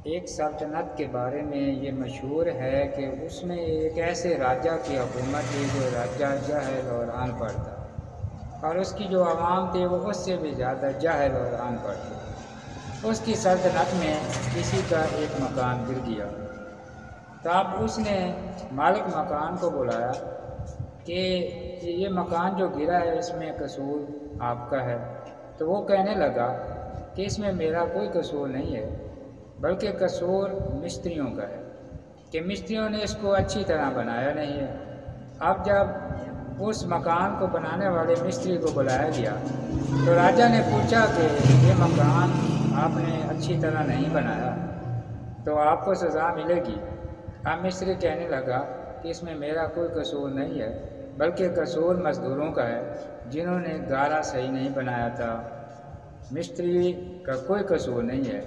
एक सल्तनत के बारे में ये मशहूर है कि उसमें एक ऐसे राजा की हुकूमत थी जो राजा जाहिल और अनपढ़ था, और उसकी जो आवाम थी वो उससे भी ज़्यादा जाहिल और अनपढ़ थी। उसकी सल्तनत में किसी का एक मकान गिर गया, तो अब उसने मालिक मकान को बुलाया कि ये मकान जो गिरा है इसमें कसूर आपका है। तो वो कहने लगा कि इसमें मेरा कोई कसूर नहीं है, बल्कि कसूर मिस्त्रियों का है कि मिस्त्रियों ने इसको अच्छी तरह बनाया नहीं है। अब जब उस मकान को बनाने वाले मिस्त्री को बुलाया गया तो राजा ने पूछा कि ये मकान आपने अच्छी तरह नहीं बनाया तो आपको सज़ा मिलेगी। अब मिस्त्री कहने लगा कि इसमें मेरा कोई कसूर नहीं है, बल्कि कसूर मज़दूरों का है जिन्होंने गारा सही नहीं बनाया था। मिस्त्री का कोई कसूर नहीं है।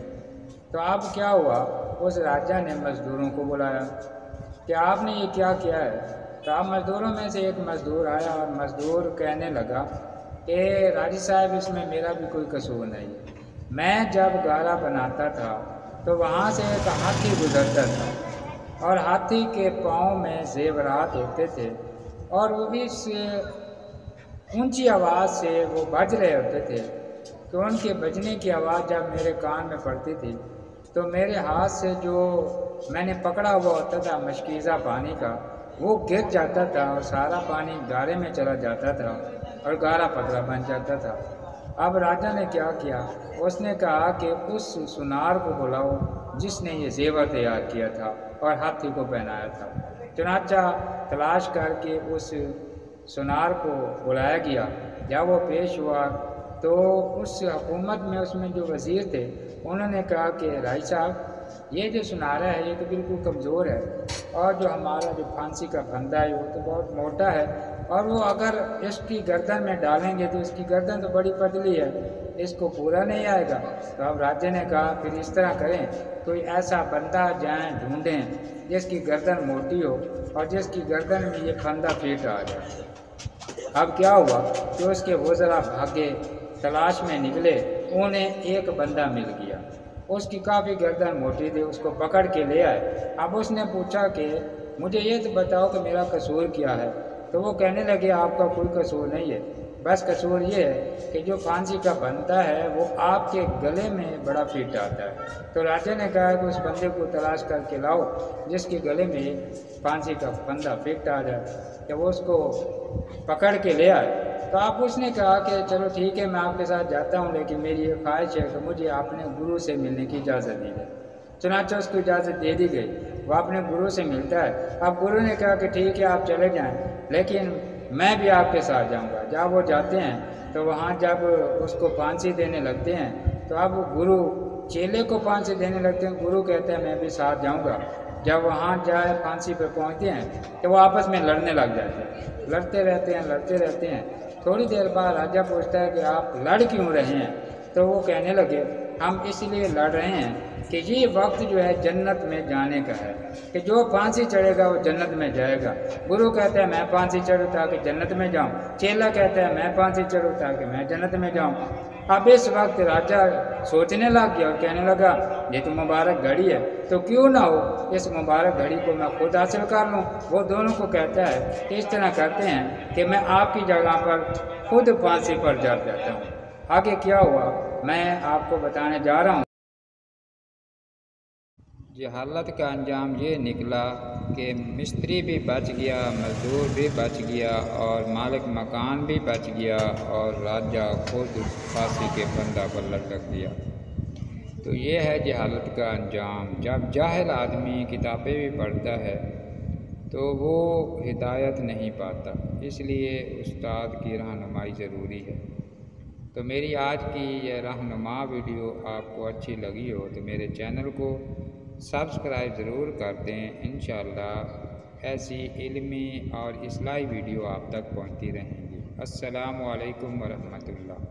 तो अब क्या हुआ, उस राजा ने मज़दूरों को बुलाया कि आपने ये क्या किया है। तो अब मज़दूरों में से एक मज़दूर आया और मज़दूर कहने लगा कि राजी साहब इसमें मेरा भी कोई कसूर नहीं है। मैं जब गारा बनाता था तो वहाँ से एक हाथी गुजरता था और हाथी के पाँव में ज़ेवरात होते थे और वो इस ऊंची आवाज़ से वो बज रहे होते थे। तो उनके बजने की आवाज़ जब मेरे कान में पड़ती थी तो मेरे हाथ से जो मैंने पकड़ा हुआ होता था मशकीज़ा पानी का वो गिर जाता था और सारा पानी गारे में चला जाता था और गारा पतला बन जाता था। अब राजा ने क्या किया, उसने कहा कि उस सुनार को बुलाओ जिसने ये ज़ेवर तैयार किया था और हाथी को पहनाया था। चुनाचा तलाश करके उस सुनार को बुलाया गया। जब वो पेश हुआ तो उस हुकूमत में उसमें जो वज़ीर थे उन्होंने कहा कि राय साहब ये जो सुनारा है ये तो बिल्कुल कमज़ोर है और जो हमारा जो फांसी का फंदा है वो तो बहुत मोटा है और वो अगर इसकी गर्दन में डालेंगे तो इसकी गर्दन तो बड़ी पतली है, इसको पूरा नहीं आएगा। तो अब राजा ने कहा फिर इस तरह करें, कोई ऐसा बंदा जाएं ढूंढें जिसकी गर्दन मोटी हो और जिसकी गर्दन में ये फंदा फिट आ जाए। अब क्या हुआ कि उसके वज़रा भागे तलाश में निकले, उन्हें एक बंदा मिल गया, उसकी काफ़ी गर्दन मोटी थी, उसको पकड़ के ले आए। अब उसने पूछा कि मुझे ये तो बताओ कि मेरा कसूर क्या है। तो वो कहने लगे आपका कोई कसूर नहीं है, बस कसूर ये है कि जो फांसी का फंदा है वो आपके गले में बड़ा फिट आता है। तो राजा ने कहा कि उस बंदे को तलाश करके लाओ जिसके गले में फांसी का फंदा फिट आ जाए। जब वो उसको पकड़ के ले आए तो आप उसने कहा कि चलो ठीक है मैं आपके साथ जाता हूँ, लेकिन मेरी ये ख्वाहिश है कि मुझे अपने गुरु से मिलने की इजाज़त दी जाए। चुनांचे उसको इजाज़त दे दी गई, वो अपने गुरु से मिलता है। अब गुरु ने कहा कि ठीक है आप चले जाएं, लेकिन मैं भी आपके साथ जाऊंगा। जब वो जाते हैं तो वहाँ जब उसको फांसी देने लगते हैं तो अब गुरु चेले को फांसी देने लगते हैं। गुरु कहते हैं मैं भी साथ जाऊँगा। जब वहाँ जाए फांसी पे पहुँचते हैं तो वो आपस में लड़ने लग जाते हैं, लड़ते रहते हैं। थोड़ी देर बाद राजा पूछता है कि आप लड़ क्यों रहे हैं। तो वो कहने लगे हम इसलिए लड़ रहे हैं कि ये वक्त जो है जन्नत में जाने का है, कि जो फांसी चढ़ेगा वो जन्नत में जाएगा। गुरु कहता है मैं फांसी चढ़ूँ ताकि जन्नत में जाऊँ, चेला कहता है मैं फांसी चढ़ूँ ताकि मैं जन्नत में जाऊँ। अब इस वक्त राजा सोचने लग गया और कहने लगा ये तो मुबारक घड़ी है, तो क्यों ना हो इस मुबारक घड़ी को मैं खुद हासिल कर लूँ। वो दोनों को कहता है कि इस तरह करते हैं कि मैं आपकी जगह पर खुद फांसी पर चढ़ जाता हूँ। आगे क्या हुआ मैं आपको बताने जा रहा हूँ। जहालत का अंजाम ये निकला कि मिस्त्री भी बच गया, मज़दूर भी बच गया और मालिक मकान भी बच गया और राजा खुद फांसी के फंदा पर लटक दिया। तो ये है जहालत का अंजाम। जब जाहिल आदमी किताबें भी पढ़ता है तो वो हिदायत नहीं पाता, इसलिए उस्ताद की रहनुमाई ज़रूरी है। तो मेरी आज की यह रहनुमा वीडियो आपको अच्छी लगी हो तो मेरे चैनल को सब्सक्राइब ज़रूर कर दें। इंशाअल्लाह ऐसी इल्मी और इस्लाही वीडियो आप तक पहुंचती रहेंगी। अस्सलामु अलैकुम वरहमतुल्लाह।